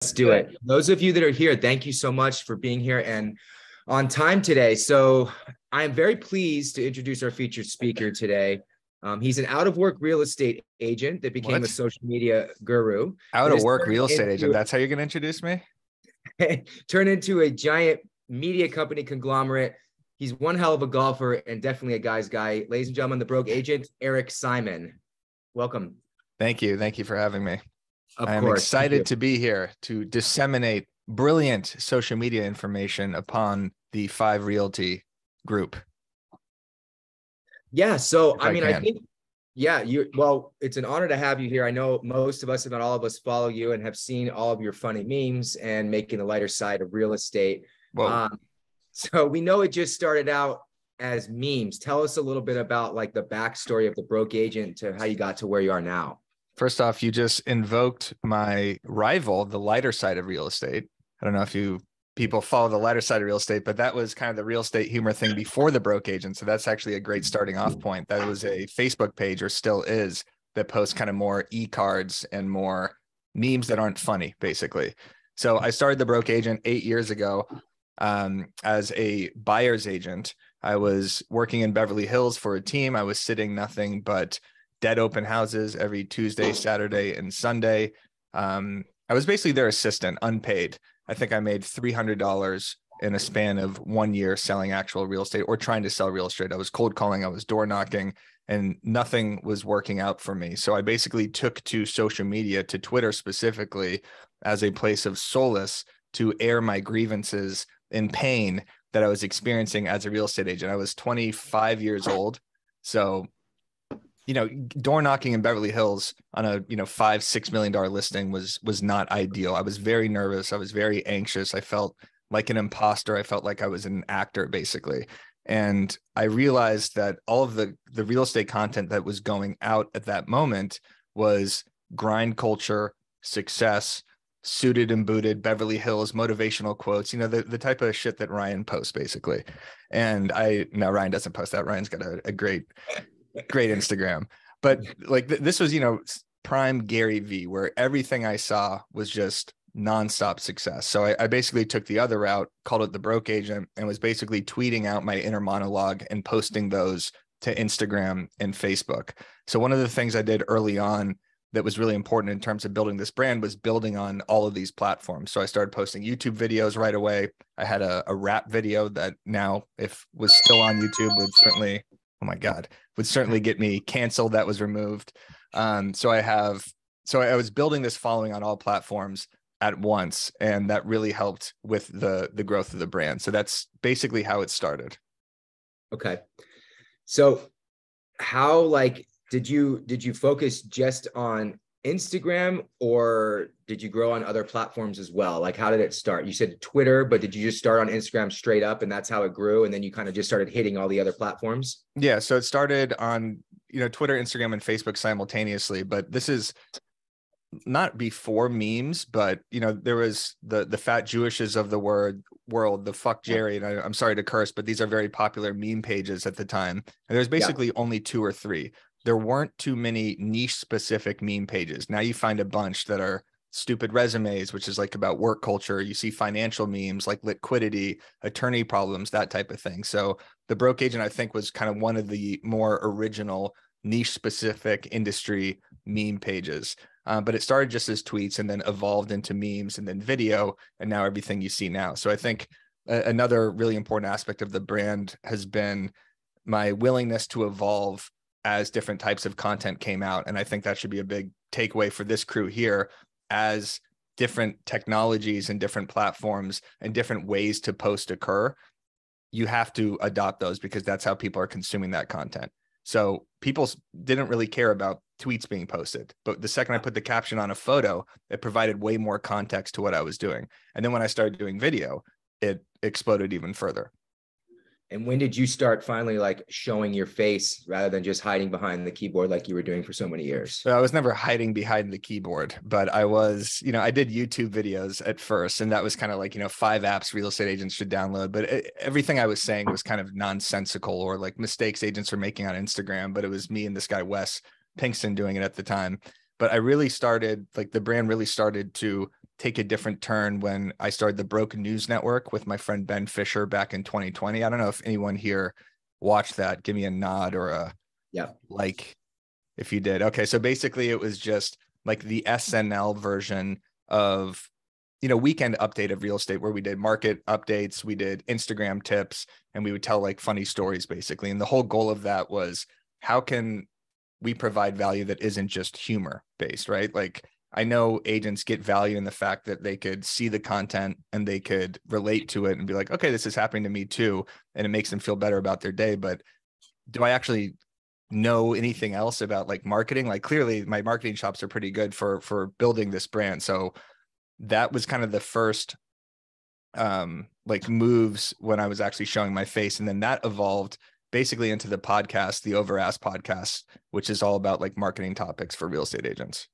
Let's do it. Those of you that are here, thank you so much for being here and on time today. So I am very pleased to introduce our featured speaker today. He's an out-of-work real estate agent that became a What? social media guru. Out of work real estate agent. That's how you're going to introduce me? Turned into a giant media company conglomerate. He's one hell of a golfer and definitely a guy's guy. Ladies and gentlemen, the broke agent, Eric Simon. Welcome. Thank you. Thank you for having me. Of I am course. excited to be here to disseminate brilliant social media information upon the 5 Realty group. Yeah. So, I think, well, it's an honor to have you here. I know most of us, if not all of us, follow you and have seen all of your funny memes and making the lighter side of real estate. So we know it just started out as memes. Tell us a little bit about like the backstory of the broke agent to how you got to where you are now. First off, you just invoked my rival, the lighter side of real estate. I don't know if people follow the lighter side of real estate, but that was kind of the real estate humor thing before the broke agent. So that's actually a great starting off point. That was a Facebook page, or still is, that posts kind of more e-cards and more memes that aren't funny, basically. So I started the broke agent 8 years ago as a buyer's agent. I was working in Beverly Hills for a team. I was sitting nothing but dead open houses every Tuesday, Saturday, and Sunday. I was basically their assistant, unpaid. I think I made $300 in a span of 1 year selling actual real estate or trying to sell real estate. I was cold calling, I was door knocking, and nothing was working out for me. So I basically took to social media, to Twitter specifically, as a place of solace to air my grievances and pain that I was experiencing as a real estate agent. I was 25 years old. So door knocking in Beverly Hills on a, $5-6 million listing was not ideal. I was very nervous. I was very anxious. I felt like an imposter. I felt like I was an actor, basically. And I realized that all of the real estate content that was going out at that moment was grind culture, success, suited and booted, Beverly Hills, motivational quotes, the type of shit that Ryan posts, basically. And now Ryan doesn't post that. Ryan's got a great Instagram, but like this was, prime Gary V, where everything I saw was just nonstop success. So I basically took the other route, called it the broke agent, and was basically tweeting out my inner monologue and posting those to Instagram and Facebook. So one of the things I did early on that was really important in terms of building this brand was building on all of these platforms. So I started posting YouTube videos right away. I had a rap video that now, if was still on YouTube, would certainly get me canceled. That was removed. So I was building this following on all platforms at once, and that really helped with the growth of the brand. So that's basically how it started. Okay. So how did you focus just on Instagram, or did you grow on other platforms as well? Like, how did it start? You said Twitter, but did you just start on Instagram straight up and that's how it grew? And then you kind of just started hitting all the other platforms? Yeah. So it started on, Twitter, Instagram, and Facebook simultaneously, but this is not before memes, but there was the fat Jewishes of the world, the fuck Jerry. And I'm sorry to curse, but these are very popular meme pages at the time. And there's basically only 2 or 3. There weren't too many niche specific meme pages. Now you find a bunch that are stupid resumes, which is like about work culture. You see financial memes like liquidity, attorney problems, that type of thing. So the broke agent, I think, was kind of one of the more original niche specific industry meme pages. But it started just as tweets and then evolved into memes and then video, and now everything you see now. So I think another really important aspect of the brand has been my willingness to evolve as different types of content came out. And I think that should be a big takeaway for this crew here. As different technologies and different platforms and different ways to post occur, you have to adopt those, because that's how people are consuming that content. So people didn't really care about tweets being posted, but the second I put the caption on a photo, it provided way more context to what I was doing. And then when I started doing video, it exploded even further. And when did you start finally showing your face rather than just hiding behind the keyboard like you were doing for so many years? So I was never hiding behind the keyboard, but I was, I did YouTube videos at first, and that was kind of 5 apps real estate agents should download. But everything I was saying was kind of nonsensical, or mistakes agents are making on Instagram. But it was me and this guy, Wes Pinkston, doing it at the time. But I really started, the brand really started to take a different turn when I started the Broken News Network with my friend Ben Fisher back in 2020. I don't know if anyone here watched that. Give me a nod or a like if you did. Okay, so basically it was just like the SNL version of, weekend update of real estate, where we did market updates, we did Instagram tips, and we would tell like funny stories basically. And the whole goal of that was, how can we provide value that isn't just humor based, right? Like, I know agents get value in the fact that they could see the content and they could relate to it and be like, okay, this is happening to me too. And it makes them feel better about their day. But do I actually know anything else about like marketing? Like, clearly my marketing chops are pretty good for building this brand. So that was kind of the first like moves when I was actually showing my face. And then that evolved basically into the podcast, the Over Ask podcast, which is all about like marketing topics for real estate agents.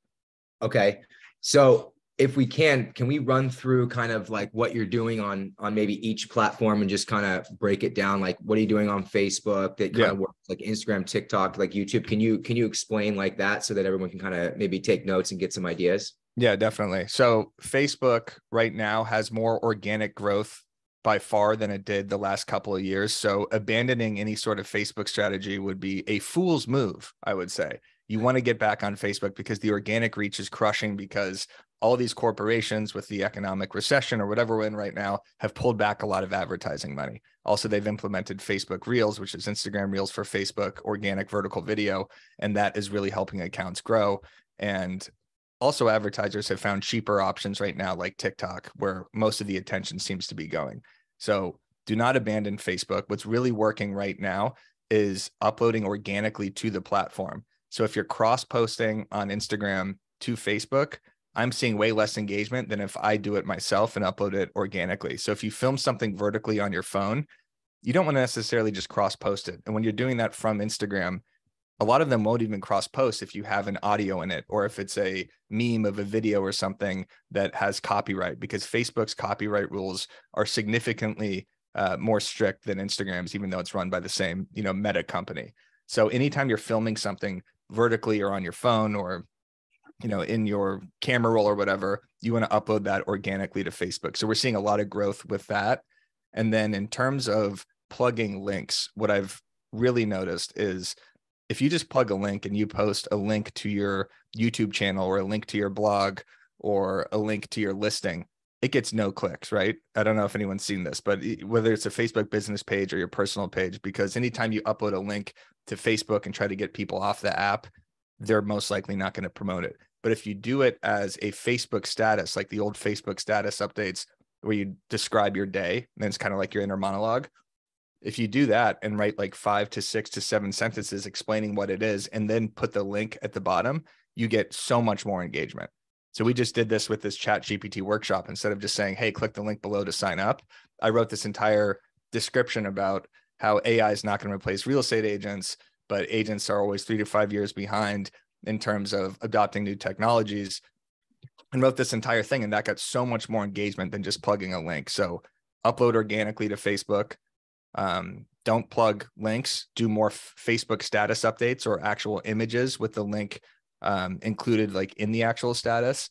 Okay. So if we can we run through kind of like what you're doing on maybe each platform and just kind of break it down? Like, what are you doing on Facebook that kind of works, like Instagram, TikTok, like YouTube? Can you explain like that so that everyone can kind of maybe take notes and get some ideas? Yeah, definitely. So Facebook right now has more organic growth by far than it did the last couple of years. So abandoning any sort of Facebook strategy would be a fool's move, I would say. You want to get back on Facebook because the organic reach is crushing, because all these corporations with the economic recession or whatever we're in right now have pulled back a lot of advertising money. Also, they've implemented Facebook Reels, which is Instagram Reels for Facebook, organic vertical video, and that is really helping accounts grow. And also, advertisers have found cheaper options right now, like TikTok, where most of the attention seems to be going. So do not abandon Facebook. What's really working right now is uploading organically to the platform. So if you're cross-posting on Instagram to Facebook, I'm seeing way less engagement than if I do it myself and upload it organically. So if you film something vertically on your phone, you don't want to necessarily just cross-post it. And when you're doing that from Instagram, a lot of them won't even cross-post if you have an audio in it, or if it's a meme of a video or something that has copyright, because Facebook's copyright rules are significantly more strict than Instagram's, even though it's run by the same, Meta company. So anytime you're filming something vertically or on your phone or, in your camera roll or whatever, you want to upload that organically to Facebook. So we're seeing a lot of growth with that. And then in terms of plugging links, what I've really noticed is, if you just plug a link and you post a link to your YouTube channel or a link to your blog or a link to your listing, it gets no clicks, right? I don't know if anyone's seen this, but whether it's a Facebook business page or your personal page, because anytime you upload a link to Facebook and try to get people off the app, they're most likely not going to promote it. But if you do it as a Facebook status, like the old Facebook status updates where you describe your day, and then it's kind of like your inner monologue. If you do that and write like 5 to 6 to 7 sentences explaining what it is, and then put the link at the bottom, you get so much more engagement. So we just did this with this ChatGPT workshop. Instead of just saying, hey, click the link below to sign up, I wrote this entire description about how AI is not going to replace real estate agents, but agents are always 3 to 5 years behind in terms of adopting new technologies, and wrote this entire thing. And that got so much more engagement than just plugging a link. So upload organically to Facebook. Don't plug links, do more Facebook status updates or actual images with the link included like in the actual status,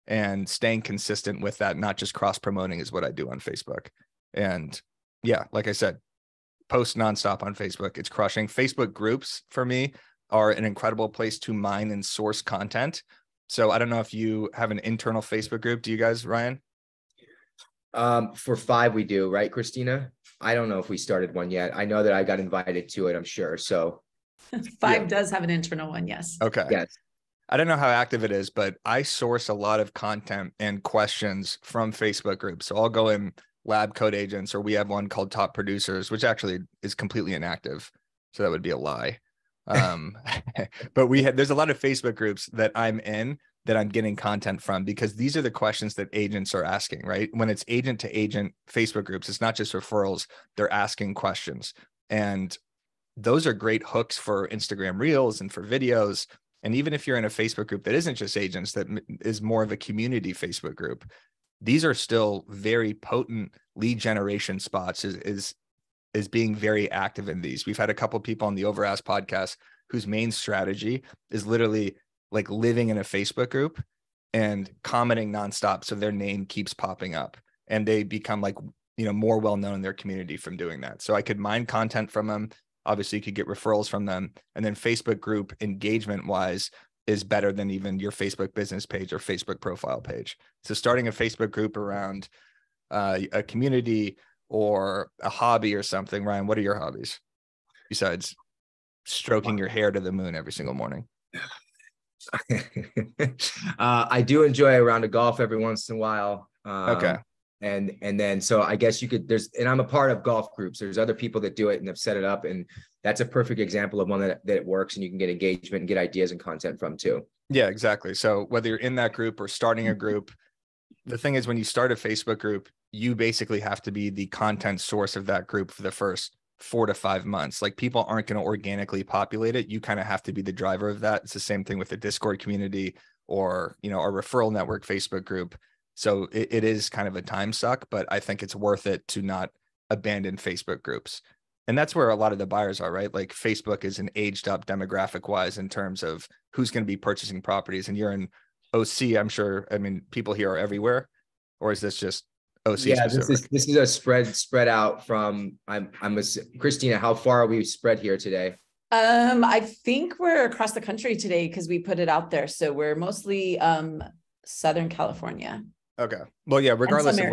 and staying consistent with that, not just cross promoting, is what I do on Facebook. And yeah, like I said, post nonstop on Facebook. It's crushing. Facebook groups for me are an incredible place to mine and source content. So I don't know if you have an internal Facebook group. Do you guys, Ryan? For Five, we do, right, Christina? I don't know if we started one yet. I know that I got invited to it, I'm sure. So Five does have an internal one, yes. Okay. yes. I don't know how active it is, but I source a lot of content and questions from Facebook groups. So I'll go in Lab Code Agents, or we have one called Top Producers, which actually is completely inactive. So that would be a lie. But there's a lot of Facebook groups that I'm in that I'm getting content from, because these are the questions that agents are asking, right? When it's agent to agent Facebook groups, it's not just referrals, they're asking questions. And those are great hooks for Instagram Reels and for videos. And even if you're in a Facebook group that isn't just agents, that is more of a community Facebook group, these are still very potent lead generation spots, is being very active in these. We've had a couple of people on the Over Ask podcast whose main strategy is literally like living in a Facebook group and commenting nonstop. So their name keeps popping up and they become like, more well-known in their community from doing that. So I could mine content from them. Obviously you could get referrals from them. And then Facebook group engagement wise is better than even your Facebook business page or Facebook profile page. So starting a Facebook group around a community or a hobby or something. Ryan, what are your hobbies besides stroking your hair to the moon every single morning? I do enjoy a round of golf every once in a while. Okay. And then, so I guess you could, and I'm a part of golf groups. There's other people that do it and have set it up. And that's a perfect example of one that it works and you can get engagement and get ideas and content from too. Yeah, exactly. So whether you're in that group or starting a group, the thing is when you start a Facebook group, you basically have to be the content source of that group for the first 4 to 5 months. Like people aren't going to organically populate it. You kind of have to be the driver of that. It's the same thing with the Discord community or, our referral network Facebook group. So it is kind of a time suck, but I think it's worth it to not abandon Facebook groups. And that's where a lot of the buyers are, right? Like Facebook is an aged up demographic wise in terms of who's going to be purchasing properties. And you're in OC, I'm sure. I mean, people here are everywhere, or is this just OC yeah, specific? This is a spread out from, Christina, how far are we spread here today? I think we're across the country today because we put it out there. So we're mostly Southern California. Okay. Well, yeah, regardless of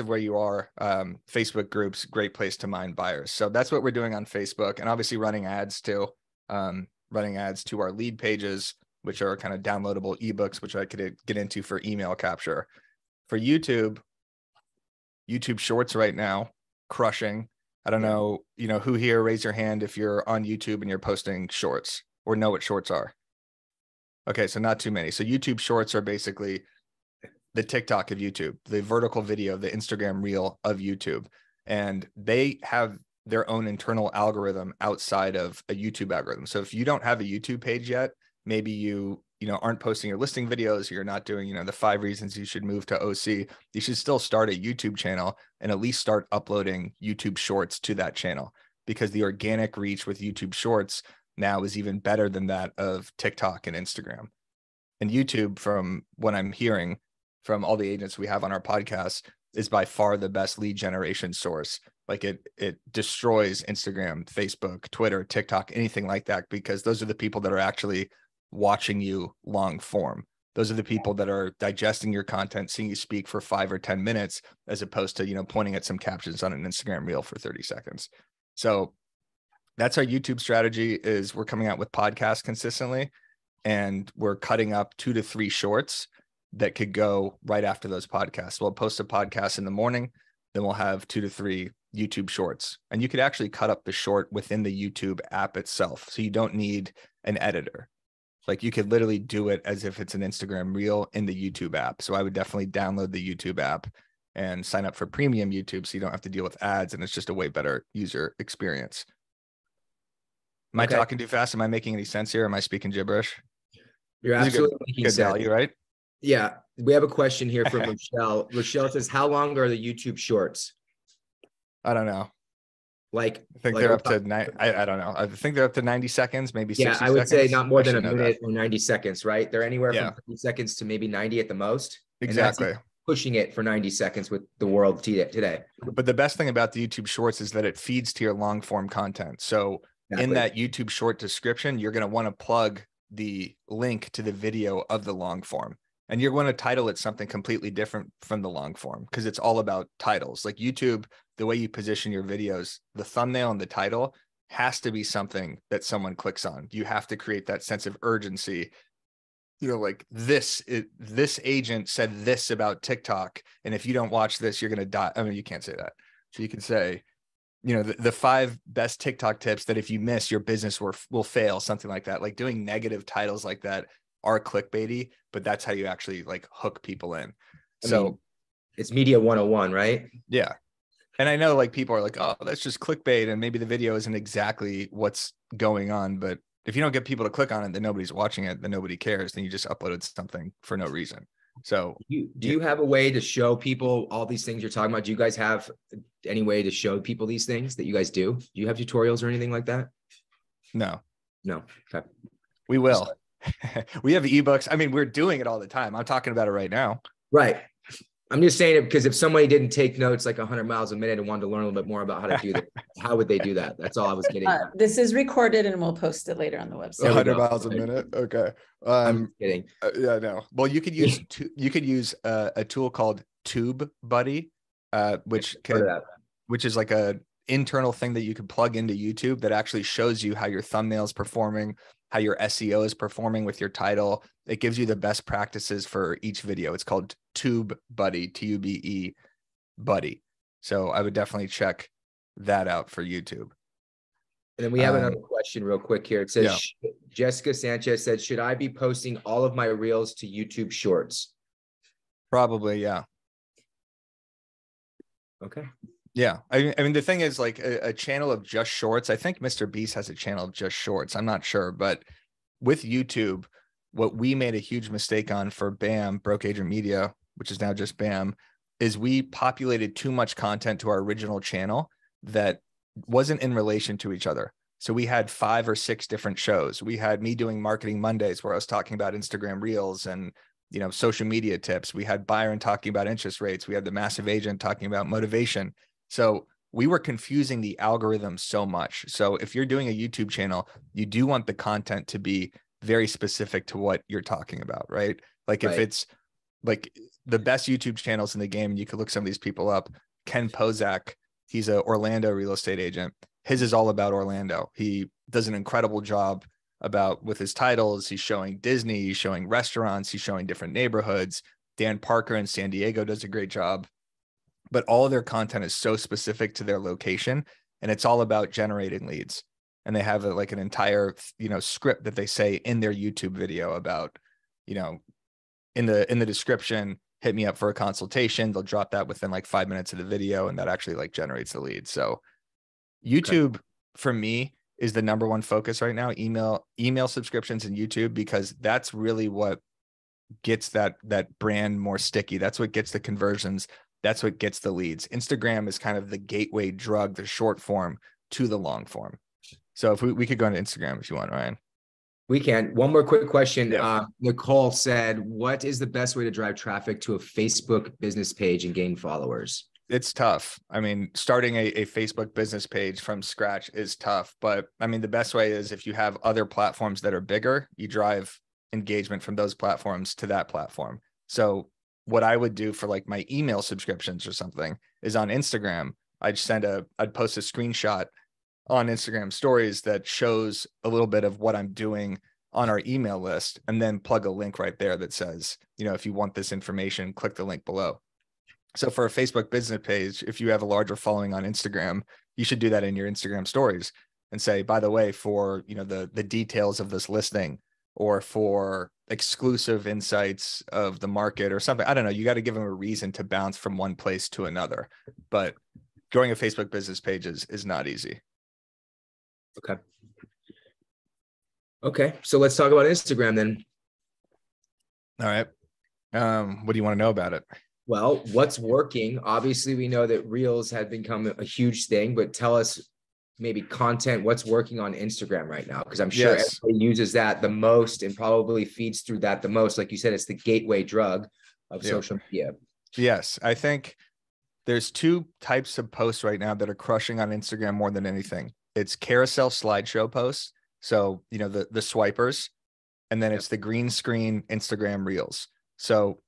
where you are, Facebook groups, great place to mine buyers. So that's what we're doing on Facebook, and obviously running ads too, running ads to our lead pages, which are kind of downloadable ebooks, which I could get into for email capture. For YouTube Shorts right now, crushing. I don't know, who here, raise your hand if you're on YouTube and you're posting shorts or know what shorts are. Okay, so not too many. So YouTube Shorts are basically the TikTok of YouTube, the vertical video, the Instagram reel of YouTube. And they have their own internal algorithm outside of a YouTube algorithm. So if you don't have a YouTube page yet, maybe you aren't posting your listing videos, you're not doing, the 5 reasons you should move to OC, you should still start a YouTube channel and at least start uploading YouTube Shorts to that channel, because the organic reach with YouTube Shorts now is even better than that of TikTok and Instagram. And YouTube, from what I'm hearing from all the agents we have on our podcast, is by far the best lead generation source. Like it destroys Instagram, Facebook, Twitter, TikTok, anything like that, because those are the people that are actually watching you long form. Those are the people that are digesting your content, seeing you speak for 5 or 10 minutes, as opposed to, pointing at some captions on an Instagram reel for 30 seconds. So that's our YouTube strategy. Is we're coming out with podcasts consistently, and we're cutting up 2 to 3 shorts that could go right after those podcasts. We'll post a podcast in the morning, then we'll have 2 to 3 YouTube shorts. And you could actually cut up the short within the YouTube app itself. So you don't need an editor. Like you could literally do it as if it's an Instagram reel in the YouTube app. So I would definitely download the YouTube app and sign up for premium YouTube, so you don't have to deal with ads, and it's just a way better user experience. Am I talking too fast? Am I making any sense here? Am I speaking gibberish? You're absolutely making sense. Value, right? Yeah. We have a question here from Rochelle. Rochelle says, how long are the YouTube shorts? I don't know. I think they're up to I don't know. I think they're up to 90 seconds, maybe 60 seconds. Yeah, I would say not more than a minute or 90 seconds, right? They're anywhere from 30 seconds to maybe 90 at the most. Exactly. Pushing it for 90 seconds with the world today. But the best thing about the YouTube Shorts is that it feeds to your long form content. So in that YouTube short description, you're going to want to plug the link to the video of the long form. And you're going to title it something completely different from the long form, because it's all about titles. Like YouTube, the way you position your videos, the thumbnail and the title has to be something that someone clicks on. You have to create that sense of urgency. Like this agent said this about TikTok, and if you don't watch this, you're going to die. I mean, you can't say that. So you can say, the 5 best TikTok tips that if you miss, your business will fail, something like that. Like doing negative titles like that are clickbaity, but that's how you actually like hook people in. I mean, it's media 101, right? Yeah. And I know like people are like, oh, that's just clickbait, and maybe the video isn't exactly what's going on, but if you don't get people to click on it, then nobody's watching it, then nobody cares. Then you just uploaded something for no reason. So do you have a way to show people all these things you're talking about? Do you guys have any way to show people these things that you guys do? Do you have tutorials or anything like that? No. Okay. We will. We have ebooks. I mean, we're doing it all the time. I'm talking about it right now. Right. I'm just saying it because if somebody didn't take notes like 100 miles a minute and wanted to learn a little bit more about how to do that, how would they do that? That's all I was getting at. This is recorded and we'll post it later on the website. 100 miles a minute. Okay. I'm just kidding. Yeah, no. Well, you could use a tool called Tube Buddy, which is like a internal thing that you can plug into YouTube that actually shows you how your thumbnail is performing, how your SEO is performing with your title. It gives you the best practices for each video. It's called Tube Buddy, TUBE Buddy. So I would definitely check that out for YouTube. And then we have another question real quick here. It says, Jessica Sanchez said, should I be posting all of my reels to YouTube Shorts? Probably, yeah. Okay. Yeah. I mean, the thing is, like a channel of just shorts. I think Mr. Beast has a channel of just shorts. I'm not sure. But with YouTube, what we made a huge mistake on for BAM, Broke Agent Media, which is now just BAM, is we populated too much content to our original channel that wasn't in relation to each other. So we had 5 or 6 different shows. We had me doing Marketing Mondays where I was talking about Instagram Reels and, you know, social media tips. We had Byron talking about interest rates. We had the Massive Agent talking about motivation. So we were confusing the algorithm so much. So if you're doing a YouTube channel, you do want the content to be very specific to what you're talking about, right? Like if it's like the best YouTube channels in the game, and you could look some of these people up, Ken Pozak, he's an Orlando real estate agent. His is all about Orlando. He does an incredible job with his titles. He's showing Disney, he's showing restaurants, he's showing different neighborhoods. Dan Parker in San Diego does a great job. But all of their content is so specific to their location, and it's all about generating leads. And they have like an entire, script that they say in their YouTube video about, in the description, hit me up for a consultation. They'll drop that within like 5 minutes of the video, and that actually like generates the lead. So YouTube for me is the number one focus right now, email subscriptions in YouTube, because that's really what gets that brand more sticky. That's what gets the conversions. That's what gets the leads. Instagram is kind of the gateway drug, the short form to the long form. So if we could go into Instagram if you want, Ryan. We can. One more quick question. Yeah. Nicole said, what is the best way to drive traffic to a Facebook business page and gain followers? It's tough. I mean, starting a Facebook business page from scratch is tough. But I mean, the best way is if you have other platforms that are bigger, you drive engagement from those platforms to that platform. So what I would do for like my email subscriptions or something is on Instagram, I'd post a screenshot on Instagram stories that shows a little bit of what I'm doing on our email list, and then plug a link right there that says, if you want this information, click the link below. So for a Facebook business page, if you have a larger following on Instagram, you should do that in your Instagram stories and say, by the way, for, the details of this listing, or for exclusive insights of the market or something. I don't know. You got to give them a reason to bounce from one place to another, but growing a Facebook business page is not easy. Okay. So let's talk about Instagram then. All right. What do you want to know about it? Well, what's working? Obviously, we know that Reels had become a huge thing, but tell us maybe content, what's working on Instagram right now? Because I'm sure everybody uses that the most and probably feeds through that the most. Like you said, it's the gateway drug of social media. Yes. I think there's 2 types of posts right now that are crushing on Instagram more than anything. It's carousel slideshow posts. So, the swipers, and then it's the green screen Instagram Reels. So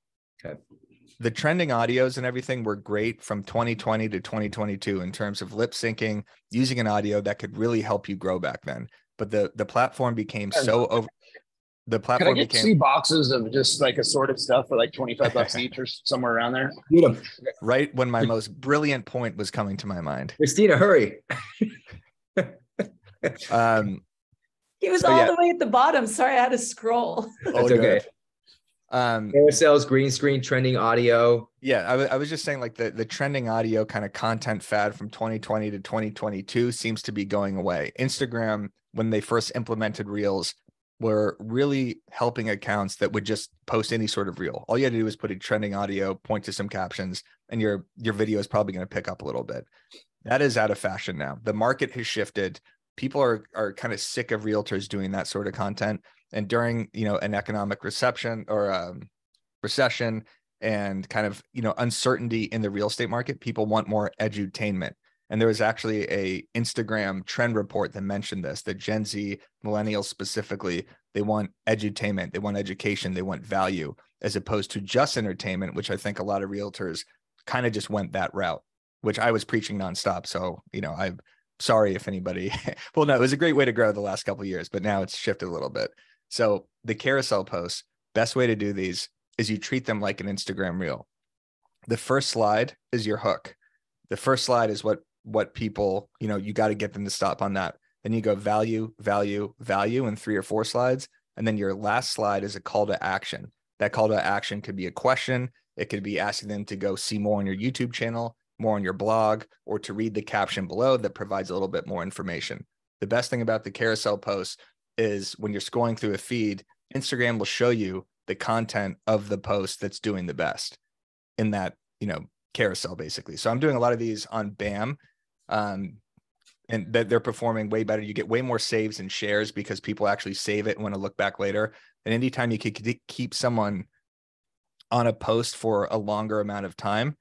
the trending audios and everything were great from 2020 to 2022 in terms of lip syncing, using an audio that could really help you grow back then. But the platform became so over. The platform Can I get 2 boxes of just like assorted stuff for like $25 each or somewhere around there? Right when my most brilliant point was coming to my mind. Christina, hurry. He was all the way at the bottom. Sorry, I had to scroll. That's okay. Carousels, green screen, trending audio. Yeah, I was just saying, like the trending audio kind of content fad from 2020 to 2022 seems to be going away. Instagram, when they first implemented Reels, were really helping accounts that would just post any sort of reel. All you had to do was put a trending audio, point to some captions, and your video is probably going to pick up a little bit. That is out of fashion now. The market has shifted. People are kind of sick of realtors doing that sort of content. And during, an economic recession and kind of, uncertainty in the real estate market, people want more edutainment. And there was actually a Instagram trend report that mentioned this, that Gen Z, millennials specifically, they want edutainment, they want education, they want value, as opposed to just entertainment, which I think a lot of realtors kind of just went that route, which I was preaching nonstop. So, I'm sorry if anybody, well, no, it was a great way to grow the last couple of years, but now it's shifted a little bit. So the carousel posts, best way to do these is you treat them like an Instagram reel. The first slide is your hook. The first slide is what people, you got to get them to stop on that. Then you go value, value, value in 3 or 4 slides. And then your last slide is a call to action. That call to action could be a question. It could be asking them to go see more on your YouTube channel, more on your blog, or to read the caption below that provides a little bit more information. The best thing about the carousel posts is when you're scrolling through a feed, Instagram will show you the content of the post that's doing the best in that, carousel basically. So I'm doing a lot of these on BAM, and that they're performing way better. You get way more saves and shares because people actually save it and want to look back later. And anytime you could keep someone on a post for a longer amount of time,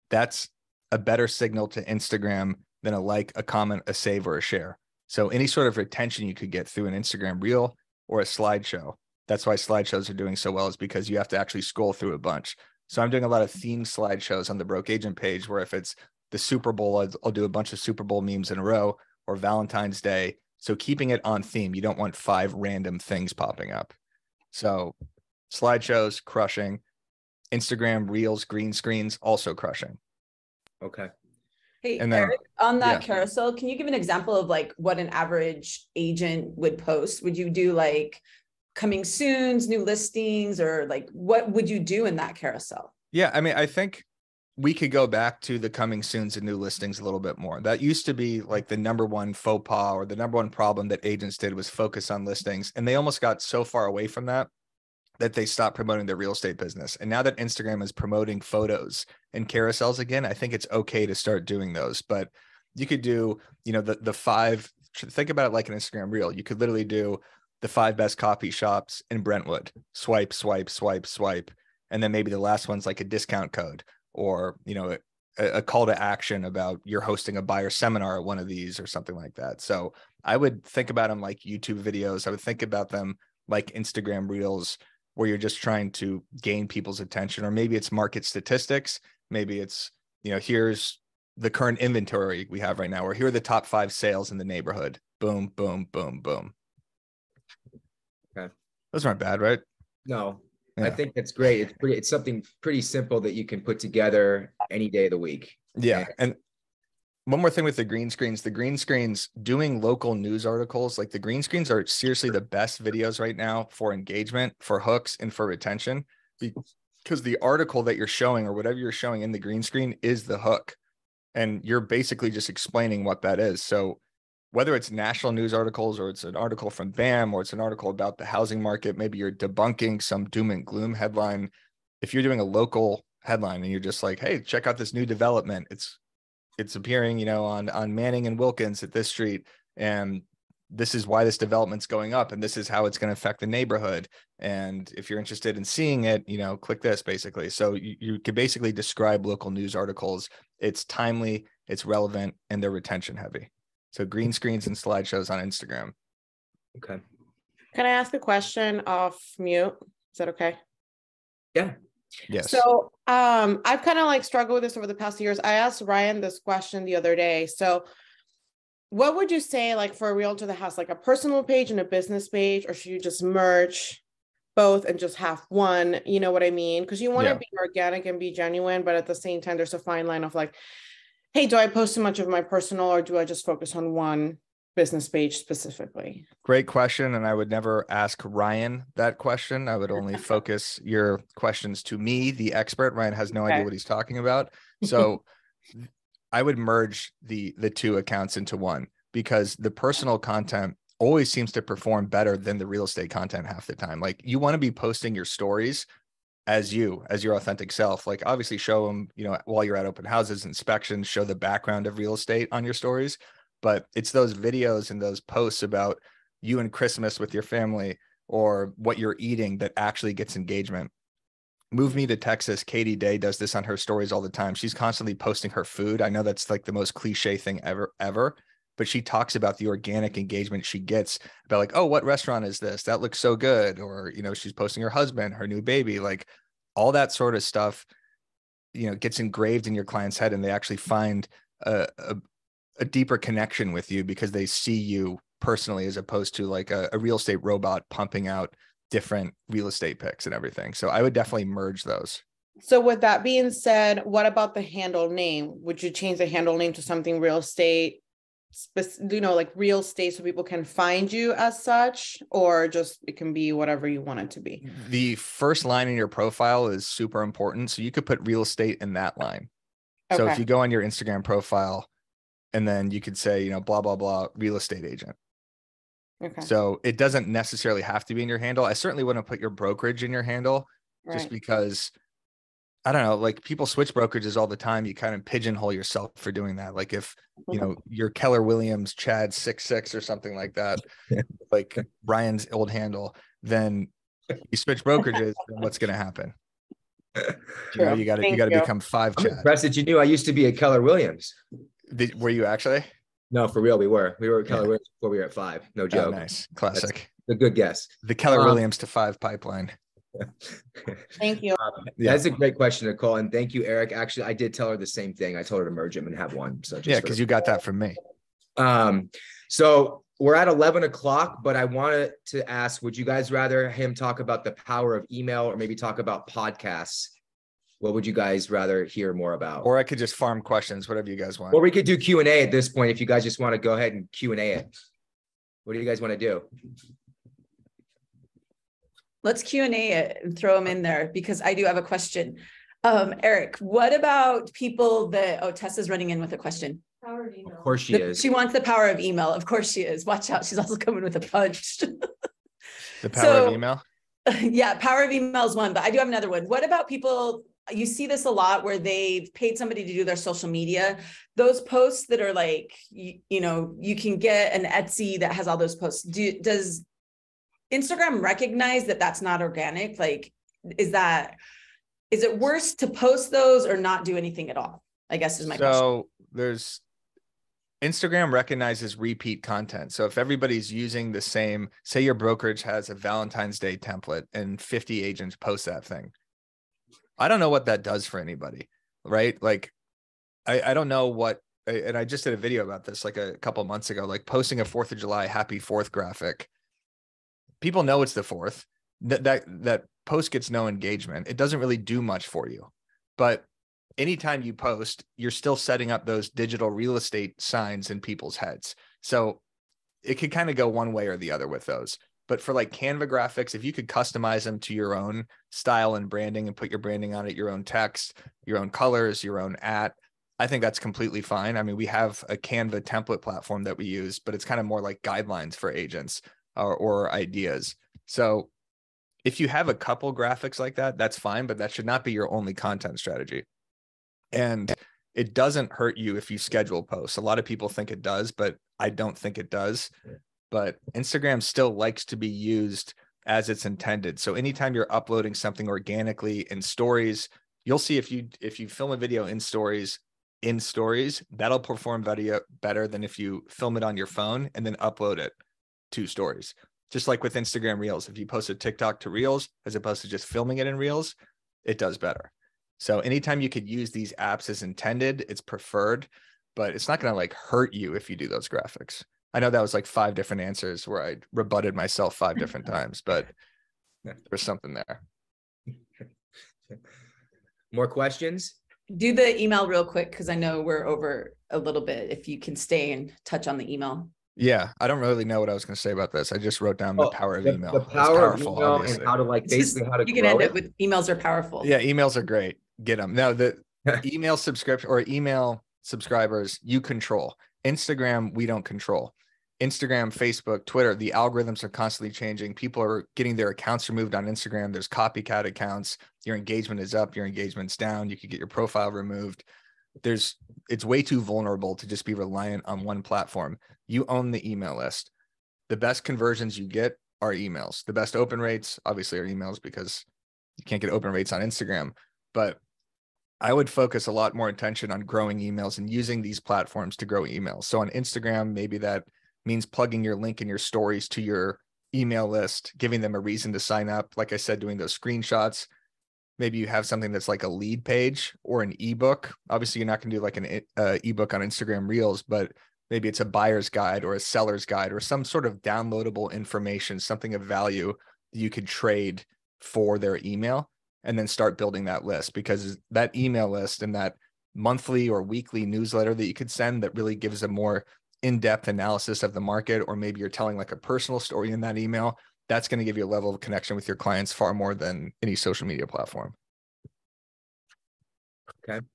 that's a better signal to Instagram than a like, a comment, a save, or a share. So any sort of retention you could get through an Instagram reel or a slideshow. That's why slideshows are doing so well, is because you have to actually scroll through a bunch. So I'm doing a lot of themed slideshows on the Broke Agent page, where if it's the Super Bowl, I'll do a bunch of Super Bowl memes in a row, or Valentine's Day. So keeping it on theme, you don't want 5 random things popping up. So slideshows, crushing. Instagram reels, green screens, also crushing. Okay. Hey, And then, Eric, on that yeah. carousel, can you give an example of like what an average agent would post? Would you do like coming soons, new listings, or like what would you do in that carousel? Yeah, I mean, I think we could go back to the coming soons and new listings a little bit more. That used to be like the number one faux pas, or the number one problem that agents did, was focus on listings. And they almost got so far away from that they stopped promoting their real estate business. And now that Instagram is promoting photos and carousels again, I think it's okay to start doing those. But you could do, the 5, think about it like an Instagram reel. You could literally do the 5 best coffee shops in Brentwood, swipe, swipe, swipe, swipe. And then maybe the last one's like a discount code, or, a call to action about you're hosting a buyer seminar at one of these or something like that. So I would think about them like YouTube videos. I would think about them like Instagram reels, where you're just trying to gain people's attention. Or maybe it's market statistics. Maybe it's, here's the current inventory we have right now, or here are the top 5 sales in the neighborhood. Boom, boom, boom, boom. Okay. Those aren't bad, right? No, Yeah. I think that's great. It's something pretty simple that you can put together any day of the week. Yeah. And one more thing with the green screens, doing local news articles, like the green screens are seriously the best videos right now for engagement, for hooks, and for retention, because the article that you're showing, or whatever you're showing in the green screen, is the hook. And you're basically just explaining what that is. So whether it's national news articles, or it's an article from BAM, or it's an article about the housing market, maybe you're debunking some doom and gloom headline. If you're doing a local headline and you're just like, hey, check out this new development, it's appearing, on Manning and Wilkins at this street, and this is why this development's going up, and this is how it's going to affect the neighborhood. And if you're interested in seeing it, click this, basically. So you could basically describe local news articles. It's timely, it's relevant, and they're retention heavy. So green screens and slideshows on Instagram. Okay. Can I ask a question off mute? Is that okay? Yeah. Yes. So I've kind of like struggled with this over the past years. I asked Ryan this question the other day. So what would you say, like, for a realtor that has like a personal page and a business page, or should you just merge both and just have one? You know what I mean? Because you want to be organic and be genuine, but at the same time, there's a fine line of like, hey, do I post too much of my personal, or do I just focus on one business page specifically? Great question. And I would never ask Ryan that question. I would only focus your questions to me, the expert. Ryan has no idea what he's talking about. So I would merge the 2 accounts into one, because the personal content always seems to perform better than the real estate content half the time. Like, you want to be posting your stories as your authentic self. Like, obviously show them, while you're at open houses, inspections, show the background of real estate on your stories. But it's those videos and those posts about you and Christmas with your family, or what you're eating that actually gets engagement. Move Me to Texas, Katie Day does this on her stories all the time. She's constantly posting her food. I know that's like the most cliche thing ever, but she talks about the organic engagement she gets about like, oh, what restaurant is this? That looks so good. Or, you know, she's posting her husband, her new baby, like all that sort of stuff, you know, gets engraved in your client's head, and they actually find a deeper connection with you because they see you personally, as opposed to like a real estate robot pumping out different real estate picks and everything. So I would definitely merge those. So with that being said, what about the handle name? Would you change the handle name to something real estate, you know, like real estate, so people can find you as such, or just it can be whatever you want it to be? The first line in your profile is super important. So you could put real estate in that line. So if you go on your Instagram profile, and then you could say, you know, blah, blah, blah, real estate agent. Okay. So it doesn't necessarily have to be in your handle. I certainly wouldn't put your brokerage in your handle, just Right. because, I don't know, like people switch brokerages all the time. You kind of pigeonhole yourself for doing that. Like if, you know, you're Keller Williams, Chad 66 or something like that, like Brian's old handle, then you switch brokerages, then what's going to happen? You know, you got to become 5 I'm Chad. impressed that you knew I used to be a Keller Williams. Were you actually? No, for real, we were at Keller Williams before we were at 5. No joke. Oh, nice. Classic. That's a good guess. The Keller Williams to 5 pipeline. Thank you. That's a great question, Nicole. And thank you, Eric. Actually, I did tell her the same thing. I told her to merge them and have one. So just because you got that from me. So we're at 11 o'clock, but I wanted to ask, would you guys rather him talk about the power of email or maybe talk about podcasts? What would you guys rather hear more about? Or I could just farm questions, whatever you guys want. Or we could do Q&A at this point if you guys just want to go ahead and Q&A it. What do you guys want to do? Let's Q&A it and throw them in there, because I do have a question. Eric, what about people that, Tessa's running in with a question. Power of email. Of course she is. She wants the power of email. Of course she is. Watch out. She's also coming with a punch. The power of email? Yeah, power of email is one, but I do have another one. What about people, you see this a lot where they've paid somebody to do their social media, those posts that are like, you know, you can get an Etsy that has all those posts. Does Instagram recognize that that's not organic? Like, is it worse to post those or not do anything at all? I guess is my question. So there's Instagram recognizes repeat content. So if everybody's using the same, say your brokerage has a Valentine's Day template and 50 agents post that thing. I don't know what that does for anybody, right? Like, I don't know what, and I just did a video about this like a couple of months ago, like posting a 4th of July Happy 4th graphic. People know it's the 4th. That post gets no engagement. It doesn't really do much for you. But anytime you post, you're still setting up those digital real estate signs in people's heads. So it could kind of go one way or the other with those. But for like Canva graphics, if you could customize them to your own style and branding and put your branding on it, your own text, your own colors, your own I think that's completely fine. I mean, we have a Canva template platform that we use, but it's kind of more like guidelines for agents or ideas. So if you have a couple graphics like that, that's fine, but that should not be your only content strategy. And it doesn't hurt you if you schedule posts. A lot of people think it does, but I don't think it does. But Instagram still likes to be used as it's intended. So anytime you're uploading something organically in stories, you'll see if you film a video in stories, that'll perform video better than if you film it on your phone and then upload it to stories. Just like with Instagram Reels, if you post a TikTok to Reels, as opposed to just filming it in Reels, it does better. So anytime you could use these apps as intended, it's preferred, but it's not going to like hurt you if you do those graphics. I know that was like 5 different answers where I rebutted myself 5 different times, but there's something there. More questions? Do the email real quick, because I know we're over a little bit. If you can stay and touch on the email. Yeah, I don't really know what I was going to say about this. I just wrote down the power of email. The power of email obviously. And how to like basically how to you can end it with emails are powerful. Yeah, emails are great. Get them. Now the email subscription or email subscribers you control. Instagram, we don't control. Instagram, Facebook, Twitter, the algorithms are constantly changing. People are getting their accounts removed on Instagram. There's copycat accounts. Your engagement is up, your engagement's down. You could get your profile removed. It's way too vulnerable to just be reliant on one platform. You own the email list. The best conversions you get are emails. The best open rates obviously are emails because you can't get open rates on Instagram, but I would focus a lot more attention on growing emails and using these platforms to grow emails. So on Instagram, maybe that means plugging your link in your stories to your email list, giving them a reason to sign up. Like I said, doing those screenshots. Maybe you have something that's like a lead page or an ebook. Obviously, you're not going to do like an ebook on Instagram Reels, but maybe it's a buyer's guide or a seller's guide or some sort of downloadable information, something of value that you could trade for their email, and then start building that list, because that email list and that monthly or weekly newsletter that you could send that really gives a more in-depth analysis of the market, or maybe you're telling like a personal story in that email, that's going to give you a level of connection with your clients far more than any social media platform. Okay.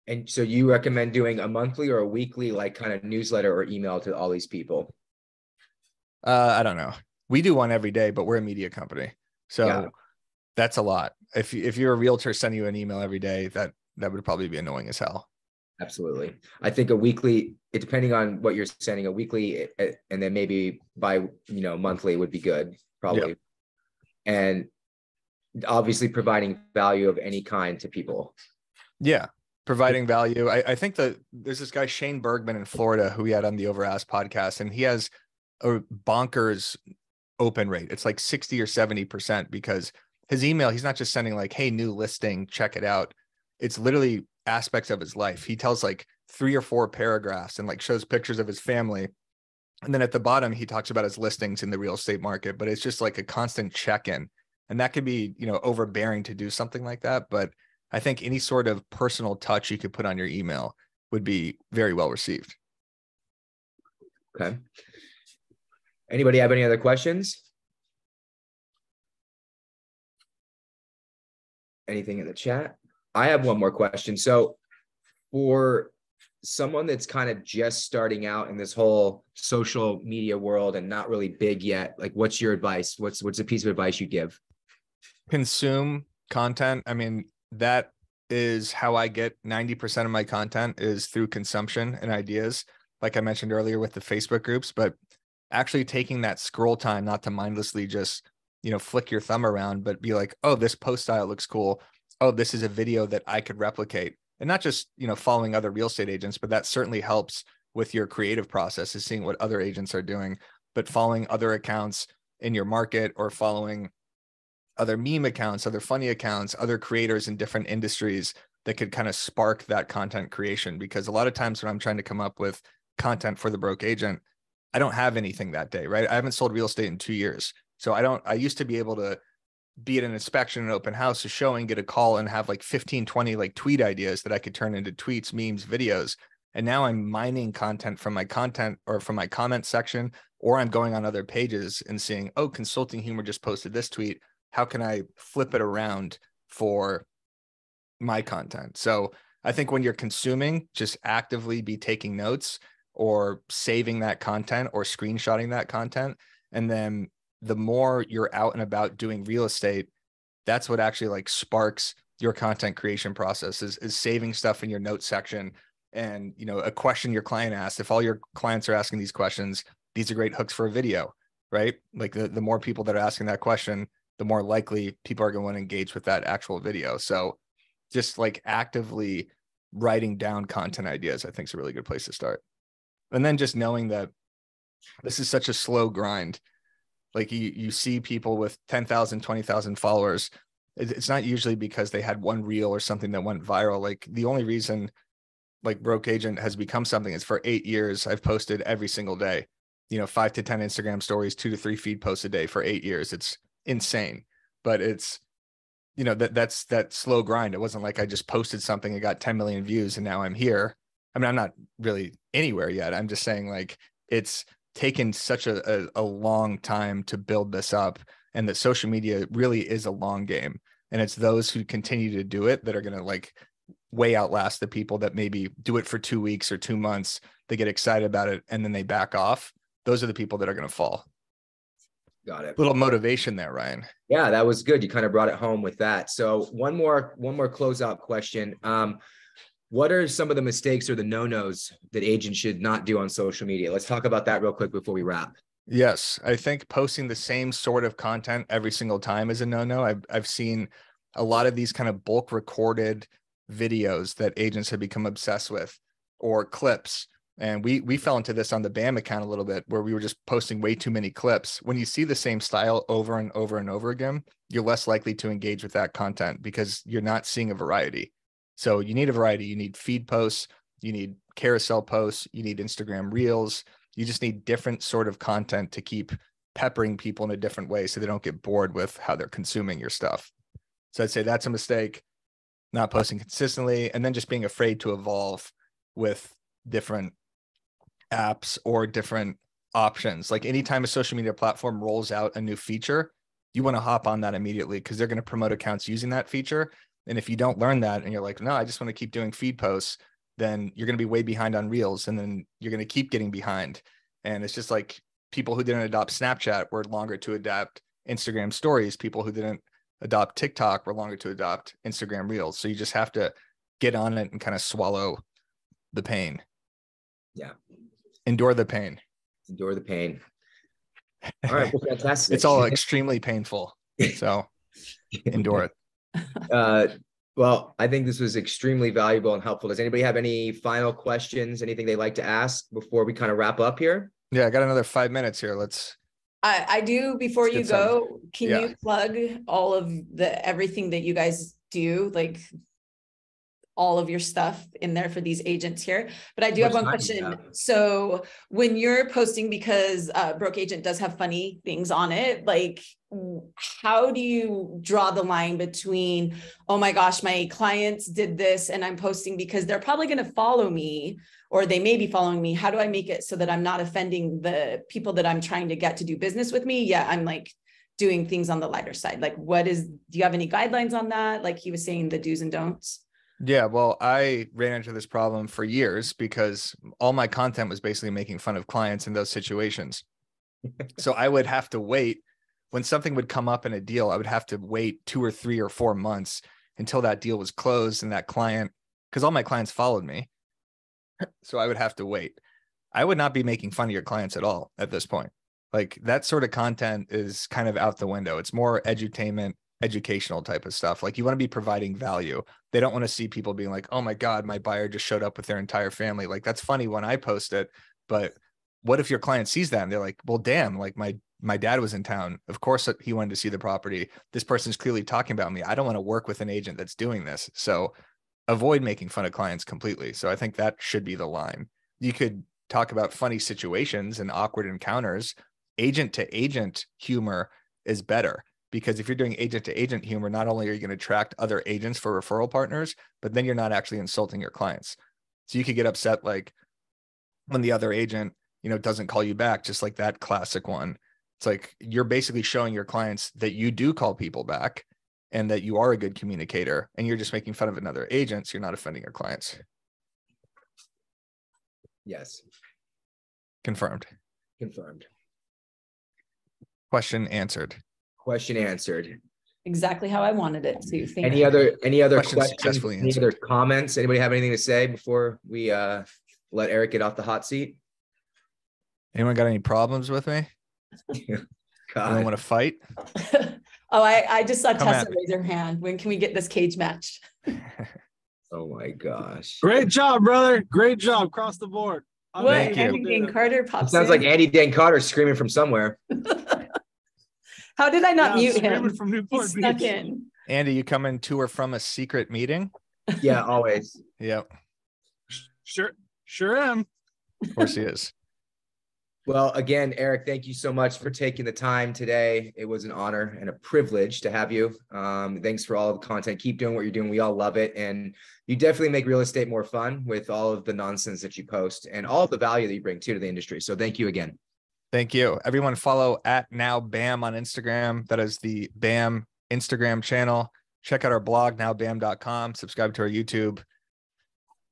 And so you recommend doing a monthly or a weekly, like kind of newsletter or email to all these people? I don't know. We do one every day, but we're a media company. So yeah, that's a lot. If you're a realtor sending you an email every day, that would probably be annoying as hell. Absolutely. I think a weekly, depending on what you're sending, a weekly and then maybe by, monthly would be good, probably. Yep. And obviously providing value of any kind to people. Yeah. Providing value. I think that there's this guy, Shane Bergman in Florida, who we had on the Over Ask podcast, and he has a bonkers open rate. It's like 60 or 70%, because his email, he's not just sending like, hey, new listing, check it out. It's literally aspects of his life. He tells like 3 or 4 paragraphs and like shows pictures of his family. And then at the bottom, he talks about his listings in the real estate market, but it's just like a constant check-in. And that could be, overbearing to do something like that. But I think any sort of personal touch you could put on your email would be very well received. Okay. Anybody have any other questions? Anything in the chat? I have one more question. So for someone that's kind of just starting out in this whole social media world and not really big yet, like what's your advice? What's a piece of advice you give? Consume content. I mean, that is how I get 90% of my content, is through consumption and ideas, like I mentioned earlier with the Facebook groups, but actually taking that scroll time, not to mindlessly just, flick your thumb around, but be like, oh, this post style looks cool. Oh, this is a video that I could replicate. And not just, following other real estate agents, but that certainly helps with your creative process, is seeing what other agents are doing, but following other accounts in your market, or following other meme accounts, other funny accounts, other creators in different industries that could kind of spark that content creation. Because a lot of times when I'm trying to come up with content for the broke agent, I don't have anything that day, right? I haven't sold real estate in 2 years. So I used to be able to be at an inspection, an open house, a showing, get a call and have like 15, 20 like tweet ideas that I could turn into tweets, memes, videos. And now I'm mining content from my content or from my comment section, or I'm going on other pages and seeing, oh, Consulting Humor just posted this tweet. How can I flip it around for my content? So I think when you're consuming, just actively be taking notes or saving that content or screenshotting that content. And then the more you're out and about doing real estate, that's what actually like sparks your content creation process, is saving stuff in your notes section. And, a question your client asks, if all your clients are asking these questions, these are great hooks for a video, right? Like the more people that are asking that question, the more likely people are going to want to engage with that actual video. So just like actively writing down content ideas, I think is a really good place to start. And then just knowing that this is such a slow grind. Like you see people with 10,000, 20,000 followers. It's not usually because they had one reel or something that went viral. Like the only reason like Broke Agent has become something is for 8 years, I've posted every single day, 5 to 10 Instagram stories, 2 to 3 feed posts a day for 8 years. It's insane, but it's, that's that slow grind. It wasn't like I just posted something and got 10 million views and now I'm here. I mean, I'm not really anywhere yet. I'm just saying like it's taken such a long time to build this up, and that social media really is a long game. And it's those who continue to do it that are going to like way outlast the people that maybe do it for 2 weeks or 2 months. They get excited about it and then they back off. Those are the people that are going to fall. Got it. Little motivation there, Ryan. Yeah, that was good. You kind of brought it home with that. So one more closeout question. What are some of the mistakes or the no-nos that agents should not do on social media? Let's talk about that real quick before we wrap. Yes, I think posting the same sort of content every single time is a no-no. I've seen a lot of these kind of bulk recorded videos that agents have become obsessed with, or clips. And we fell into this on the BAM account a little bit, where we were just posting way too many clips. When you see the same style over and over and over again, you're less likely to engage with that content because you're not seeing a variety. So you need a variety. You need feed posts, you need carousel posts, you need Instagram Reels. You just need different sort of content to keep peppering people in a different way so they don't get bored with how they're consuming your stuff. So I'd say that's a mistake, not posting consistently, and then just being afraid to evolve with different apps or different options. Like anytime a social media platform rolls out a new feature, you want to hop on that immediately because they're going to promote accounts using that feature. And if you don't learn that and you're like, no, I just want to keep doing feed posts, then you're going to be way behind on Reels, and then you're going to keep getting behind. And it's just like people who didn't adopt Snapchat were longer to adapt Instagram stories. People who didn't adopt TikTok were longer to adopt Instagram Reels. So you just have to get on it and kind of swallow the pain. Yeah. Endure the pain. Endure the pain. All right. Well, fantastic. It's all extremely painful. So endure it. Well, I think this was extremely valuable and helpful. Does anybody have any final questions, anything they'd like to ask before we kind of wrap up here? Yeah, I got another 5 minutes here. I do, before you go, can Yeah. you plug all of everything that you guys do, like all of your stuff in there for these agents here? But I do have one question. So when you're posting, because Broke Agent does have funny things on it, like how do you draw the line between, oh my gosh, my clients did this and I'm posting because they're probably going to follow me, or they may be following me. How do I make it so that I'm not offending the people that I'm trying to get to do business with me? Yeah, I'm like doing things on the lighter side. Like do you have any guidelines on that? Like he was saying, the do's and don'ts. Yeah, well, I ran into this problem for years because all my content was basically making fun of clients in those situations. So I would have to wait. When something would come up in a deal, I would have to wait 2 or 3 or 4 months until that deal was closed and that client, because all my clients followed me. So I would have to wait. I would not be making fun of your clients at all at this point. Like that sort of content is kind of out the window. It's more edutainment, educational type of stuff. Like you want to be providing value. They don't want to see people being like, oh my God, my buyer just showed up with their entire family. Like that's funny when I post it, but what if your client sees that and they're like, well, damn, like my dad was in town. Of course he wanted to see the property. This person's clearly talking about me. I don't want to work with an agent that's doing this. So avoid making fun of clients completely. So I think that should be the line. You could talk about funny situations and awkward encounters. Agent to agent humor is better, because if you're doing agent to agent humor, not only are you going to attract other agents for referral partners, but then you're not actually insulting your clients. So you could get upset like when the other agent, doesn't call you back, just like that classic one. It's like you're basically showing your clients that you do call people back and that you are a good communicator, and you're just making fun of another agent, so you're not offending your clients. Yes. Confirmed. Question answered. Exactly how I wanted it to. Thank Any you. other Question questions? successfully Any answered. other comments? Anybody have anything to say before we let Eric get off the hot seat? Anyone got any problems with me? God. Anyone want to fight? Oh, I just saw Come Tessa at me. raise her hand. When can we get this cage matched? Oh my gosh. Great job, brother. Great job across the board. What? Thank you. Andy Dane Carter It pops sounds in. like Andy Dan Carter screaming from somewhere. How did I not mute screaming him? from He Newport snuck Beach. in. Andy, you coming to or from a secret meeting? Yeah, always. Yep. Sure am. Of course he is. Well, again, Eric, thank you so much for taking the time today. It was an honor and a privilege to have you. Thanks for all the content. Keep doing what you're doing. We all love it. And you definitely make real estate more fun with all of the nonsense that you post and all of the value that you bring to the industry. So thank you again. Thank you. Everyone follow @NowBAM on Instagram. That is the BAM Instagram channel. Check out our blog, nowbam.com. Subscribe to our YouTube.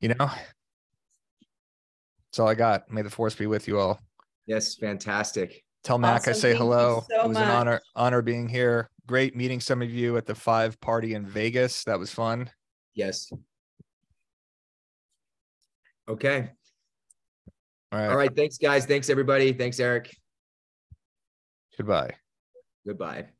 That's all I got. May the force be with you all. Yes, fantastic. Tell Mac I Awesome. say Thank you hello. so It was much. an honor being here. Great meeting some of you at the 5 party in Vegas. That was fun. Yes. Okay. All right. All right. Thanks, guys. Thanks, everybody. Thanks, Eric. Goodbye. Goodbye.